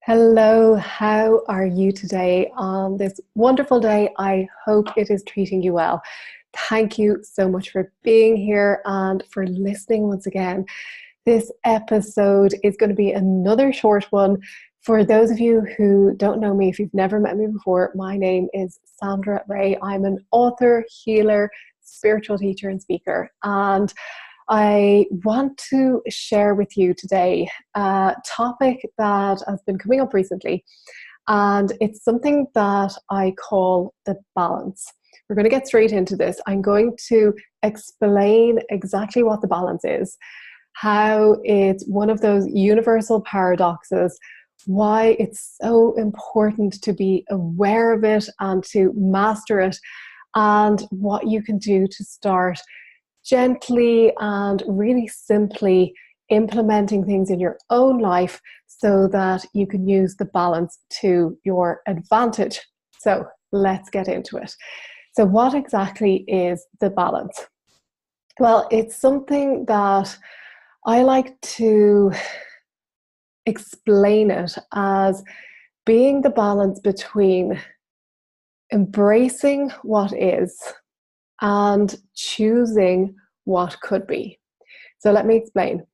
Hello, how are you today on this wonderful day? I hope it is treating you well. Thank you so much for being here and for listening once again. This episode is going to be another short one. For those of you who don't know me, if you've never met me before, my name is Sandra Ray. I'm an author, healer, spiritual teacher, and speaker. And I want to share with you today a topic that has been coming up recently, and it's something that I call the balance. We're going to get straight into this. I'm going to explain exactly what the balance is, how it's one of those universal paradoxes, why it's so important to be aware of it and to master it, and what you can do to start gently and really simply implementing things in your own life so that you can use the balance to your advantage. So let's get into it. So what exactly is the balance? Well, it's something that I like to explain it as being the balance between embracing what is and choosing what could be. So let me explain.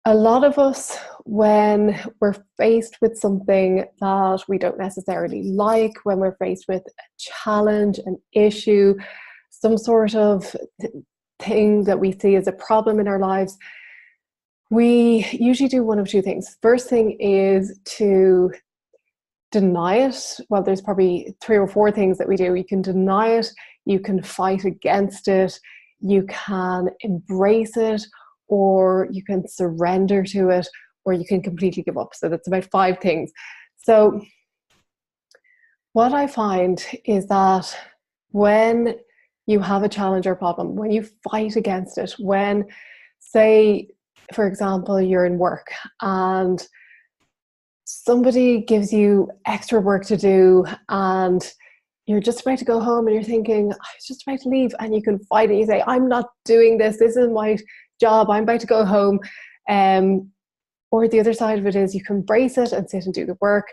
A lot of us, when we're faced with something that we don't necessarily like, when we're faced with a challenge, an issue, some sort of thing that we see as a problem in our lives, we usually do one of two things. First thing is to deny it. Well, there's probably 3 or 4 things that we do. You can deny it, you can fight against it, you can embrace it, or you can surrender to it, or you can completely give up. So that's about 5 things. So what I find is that when you have a challenge or problem, when you fight against it, when, say, for example, you're in work and somebody gives you extra work to do and you're just about to go home and you're thinking, I was just about to leave, and you can fight it. You say, I'm not doing this. This isn't my job. I'm about to go home. Or the other side of it is you can embrace it and sit and do the work.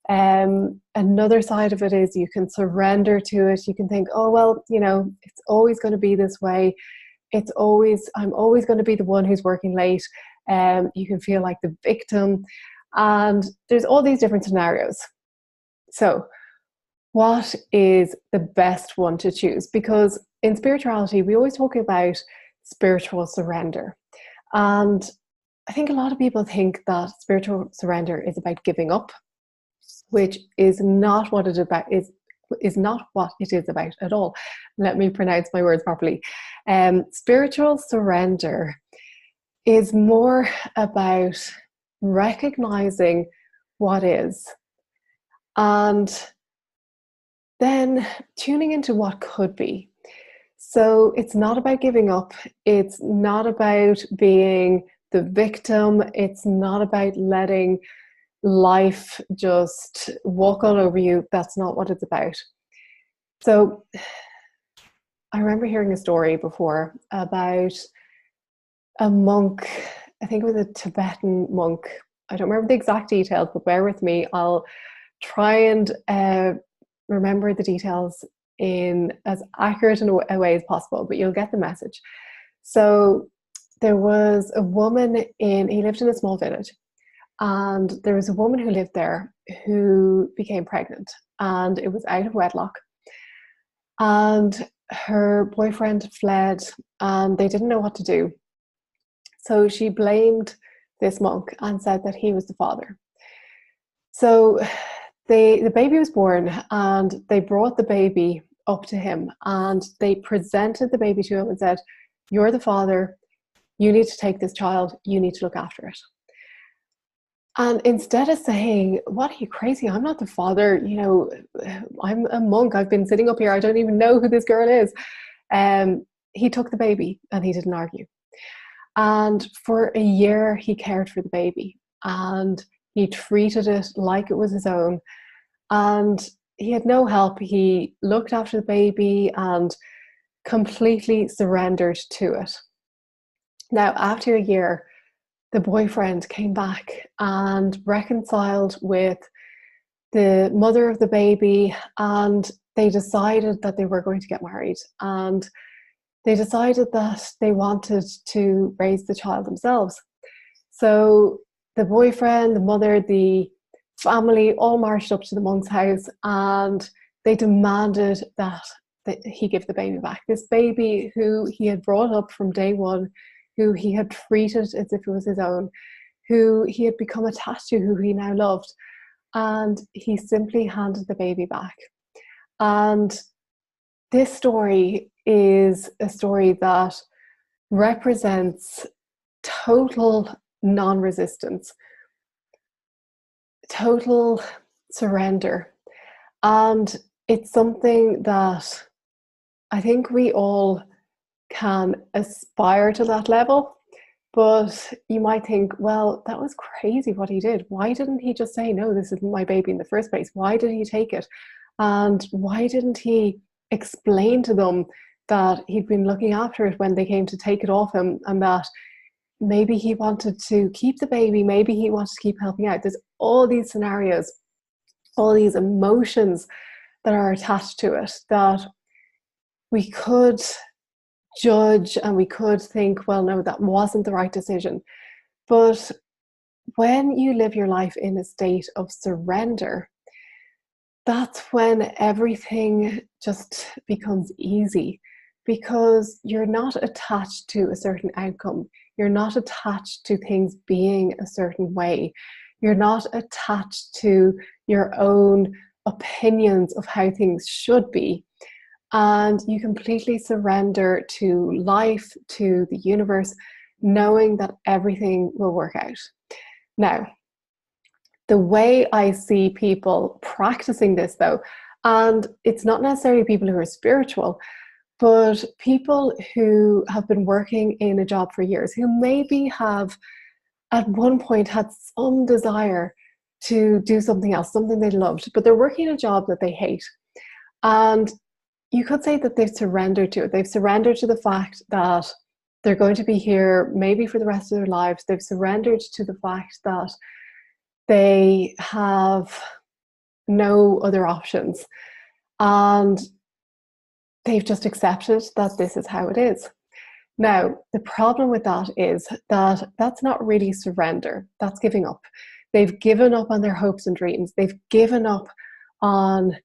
Another side of it is you can surrender to it. You can think, oh, well, it's always going to be this way. I'm always going to be the one who's working late. You can feel like the victim. And there's all these different scenarios. So what is the best one to choose? Because in spirituality, we always talk about spiritual surrender. And I think a lot of people think that spiritual surrender is about giving up, which is not what it is not what it is about at all. Let me pronounce my words properly. Spiritual surrender is more about recognizing what is and then tuning into what could be. So it's not about giving up. It's not about being the victim. It's not about letting life just walk all over you. That's not what it's about. So I remember hearing a story before about a monk. I think it was a Tibetan monk. I don't remember the exact details, but bear with me. I'll try and remember the details in as accurate a way as possible, but you'll get the message. So there was a woman he lived in a small village, and there was a woman who lived there who became pregnant, and it was out of wedlock. And her boyfriend fled, and they didn't know what to do. So she blamed this monk and said that he was the father. So the baby was born, and they brought the baby up to him, and they presented the baby to him and said, you're the father, you need to take this child, you need to look after it. And instead of saying, what are you, crazy? I'm not the father, I'm a monk, I've been sitting up here, I don't even know who this girl is. He took the baby and he didn't argue. And for a year, he cared for the baby and he treated it like it was his own. And he had no help. He looked after the baby and completely surrendered to it. Now, after a year, the boyfriend came back and reconciled with the mother of the baby, and they decided that they were going to get married, and they decided that they wanted to raise the child themselves. So the boyfriend, the mother, the family all marched up to the monk's house, and they demanded that he give the baby back. This baby who he had brought up from day one, who he had treated as if it was his own, who he had become attached to, who he now loved. And he simply handed the baby back. And this story is a story that represents total non-resistance, total surrender. And it's something that I think we all can aspire to that level. But you might think, well, that was crazy what he did. Why didn't he just say, no, this isn't my baby in the first place? Why did he take it? And why didn't he explain to them that he'd been looking after it when they came to take it off him, and that maybe he wanted to keep the baby, maybe he wanted to keep helping out? There's all these scenarios, all these emotions that are attached to it that we could judge, and we could think, well, no, that wasn't the right decision. But when you live your life in a state of surrender, that's when everything just becomes easy, because you're not attached to a certain outcome. You're not attached to things being a certain way. You're not attached to your own opinions of how things should be. And you completely surrender to life, to the universe, knowing that everything will work out. Now, the way I see people practicing this, though, and it's not necessarily people who are spiritual, but people who have been working in a job for years, who maybe have at one point had some desire to do something else, something they loved, but they're working a job that they hate. And you could say that they've surrendered to it. They've surrendered to the fact that they're going to be here maybe for the rest of their lives. They've surrendered to the fact that they have no other options. And they've just accepted that this is how it is. Now, the problem with that is that that's not really surrender. That's giving up. They've given up on their hopes and dreams. They've given up on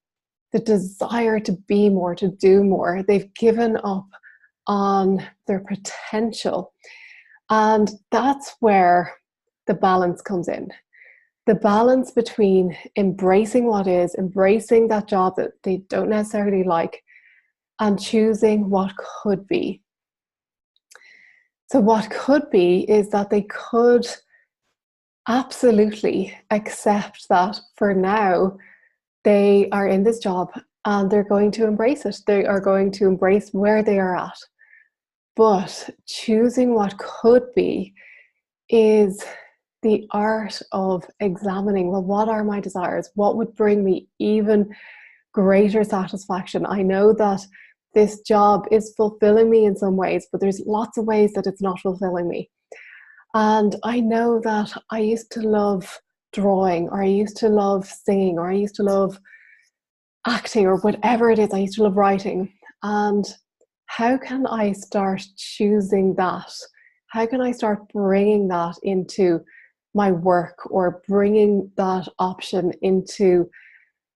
the desire to be more, to do more. They've given up on their potential. And that's where the balance comes in. The balance between embracing what is, embracing that job that they don't necessarily like, and choosing what could be. So what could be is that they could absolutely accept that for now they are in this job and they're going to embrace it. They are going to embrace where they are at. But choosing what could be is the art of examining, well, what are my desires? What would bring me even greater satisfaction? I know that this job is fulfilling me in some ways, but there's lots of ways that it's not fulfilling me. And I know that I used to love drawing, or I used to love singing, or I used to love acting, or whatever it is. I used to love writing. And how can I start choosing that? How can I start bringing that into my work, or bringing that option into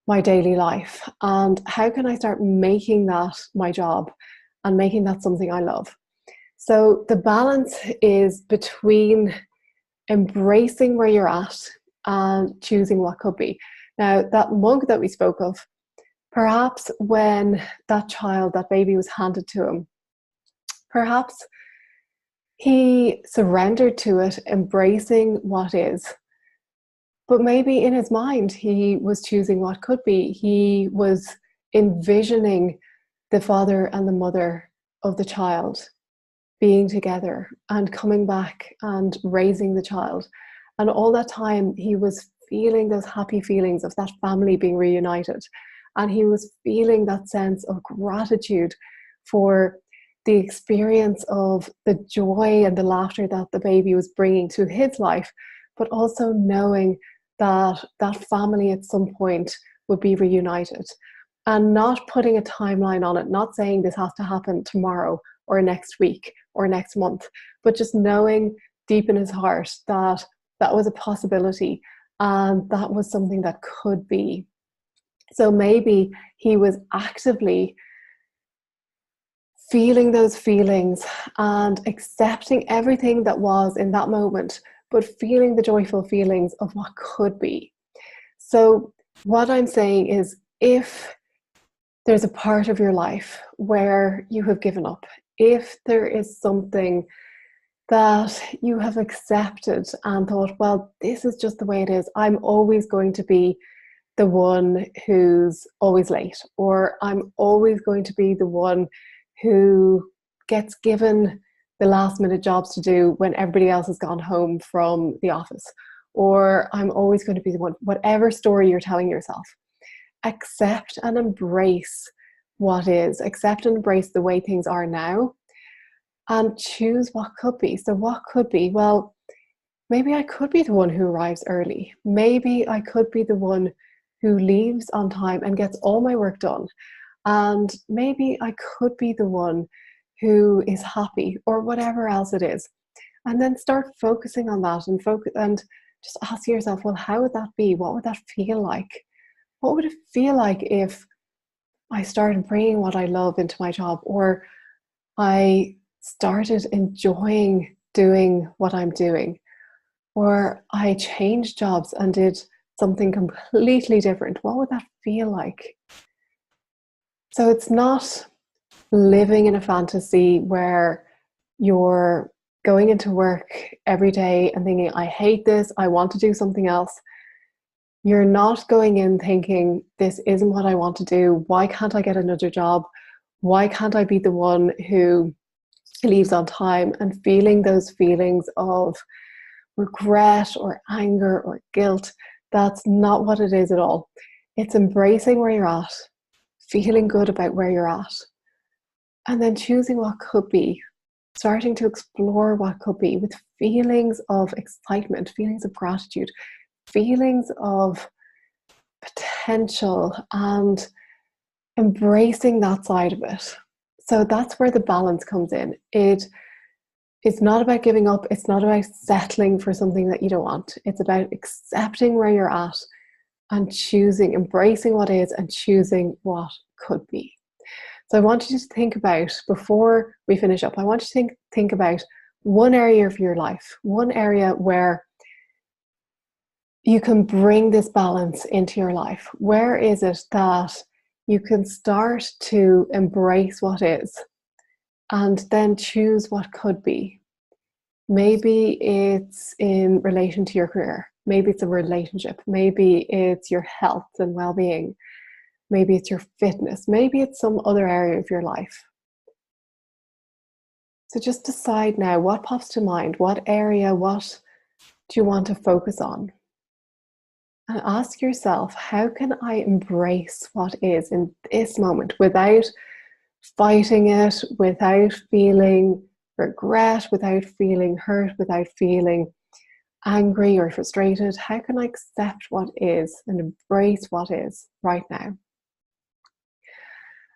my daily life? And how can I start making that my job and making that something I love? So the balance is between embracing where you're at and choosing what could be. Now, that mug that we spoke of, perhaps when that child, that baby was handed to him, perhaps he surrendered to it, embracing what is. But maybe in his mind, he was choosing what could be. He was envisioning the father and the mother of the child being together and coming back and raising the child. And all that time, he was feeling those happy feelings of that family being reunited. And he was feeling that sense of gratitude for the experience of the joy and the laughter that the baby was bringing to his life, but also knowing that that family at some point would be reunited, and not putting a timeline on it, not saying this has to happen tomorrow or next week or next month, but just knowing deep in his heart that that was a possibility and that was something that could be. So maybe he was actively feeling those feelings and accepting everything that was in that moment, but feeling the joyful feelings of what could be. So, what I'm saying is, if there's a part of your life where you have given up, if there is something that you have accepted and thought, well, this is just the way it is, I'm always going to be the one who's always late, or I'm always going to be the one who gets given the last minute jobs to do when everybody else has gone home from the office, or I'm always going to be the one, whatever story you're telling yourself, accept and embrace what is, accept and embrace the way things are now, and choose what could be. So what could be? Well, maybe I could be the one who arrives early. Maybe I could be the one who leaves on time and gets all my work done. And maybe I could be the one who is happy, or whatever else it is. And then start focusing on that, and focus, and just ask yourself, well, how would that be? What would that feel like? What would it feel like if I started bringing what I love into my job, or I started enjoying doing what I'm doing, or I changed jobs and did something completely different? What would that feel like? So it's not living in a fantasy where you're going into work every day and thinking, I hate this, I want to do something else. You're not going in thinking, this isn't what I want to do. Why can't I get another job? Why can't I be the one who leaves on time? And feeling those feelings of regret or anger or guilt. That's not what it is at all. It's embracing where you're at, feeling good about where you're at, and then choosing what could be, starting to explore what could be with feelings of excitement, feelings of gratitude, feelings of potential, and embracing that side of it. So that's where the balance comes in. It's not about giving up. It's not about settling for something that you don't want. It's about accepting where you're at and choosing, embracing what is, and choosing what could be. So I want you to think about, before we finish up, I want you to think about one area of your life, one area where you can bring this balance into your life. Where is it that you can start to embrace what is and then choose what could be? Maybe it's in relation to your career. Maybe it's a relationship. Maybe it's your health and well-being. Maybe it's your fitness. Maybe it's some other area of your life. So just decide now, what pops to mind? What area, what do you want to focus on? And ask yourself, how can I embrace what is in this moment without fighting it, without feeling regret, without feeling hurt, without feeling angry or frustrated? How can I accept what is and embrace what is right now?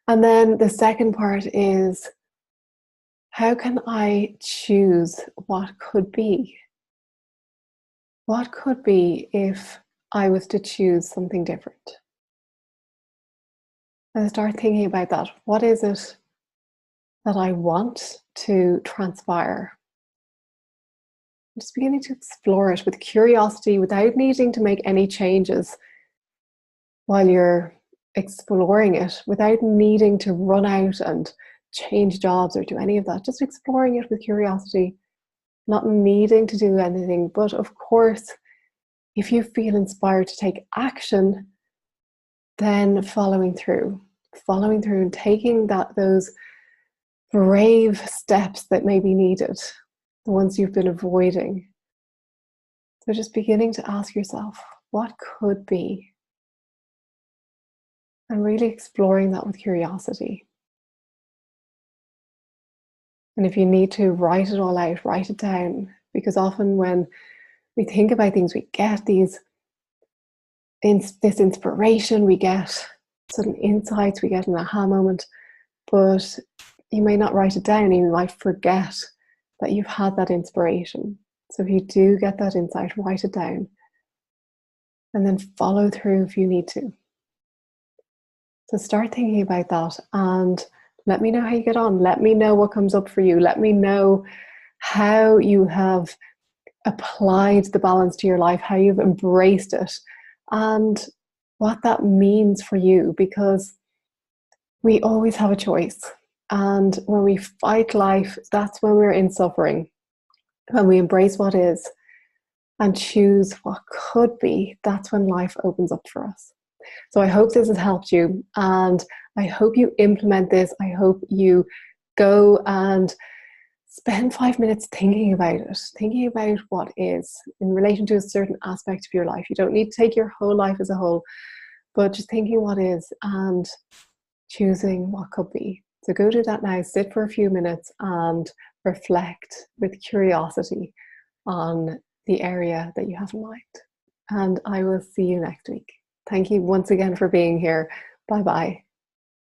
And then the second part is, how can I choose what could be? What could be if I was to choose something different? And start thinking about that. What is it that I want to transpire? Just beginning to explore it with curiosity without needing to make any changes while you're exploring it, without needing to run out and change jobs or do any of that. Just exploring it with curiosity, not needing to do anything. But of course, if you feel inspired to take action, then following through and taking those brave steps that may be needed, the ones you've been avoiding. So just beginning to ask yourself, what could be? And really exploring that with curiosity. And if you need to write it all out, write it down, because often when we think about things, we get this inspiration, we get sudden insights, we get an aha moment, but you may not write it down and you might forget that you've had that inspiration. So if you do get that insight, write it down and then follow through if you need to. So start thinking about that and let me know how you get on. Let me know what comes up for you. Let me know how you have applied the balance to your life, how you've embraced it, and what that means for you, because we always have a choice. And when we fight life, that's when we're in suffering. When we embrace what is and choose what could be, that's when life opens up for us. So I hope this has helped you, and I hope you implement this. I hope you go and spend 5 minutes thinking about it, thinking about what is in relation to a certain aspect of your life. You don't need to take your whole life as a whole, but just thinking what is and choosing what could be. So go do that now, sit for a few minutes and reflect with curiosity on the area that you have in mind. And I will see you next week. Thank you once again for being here. Bye bye.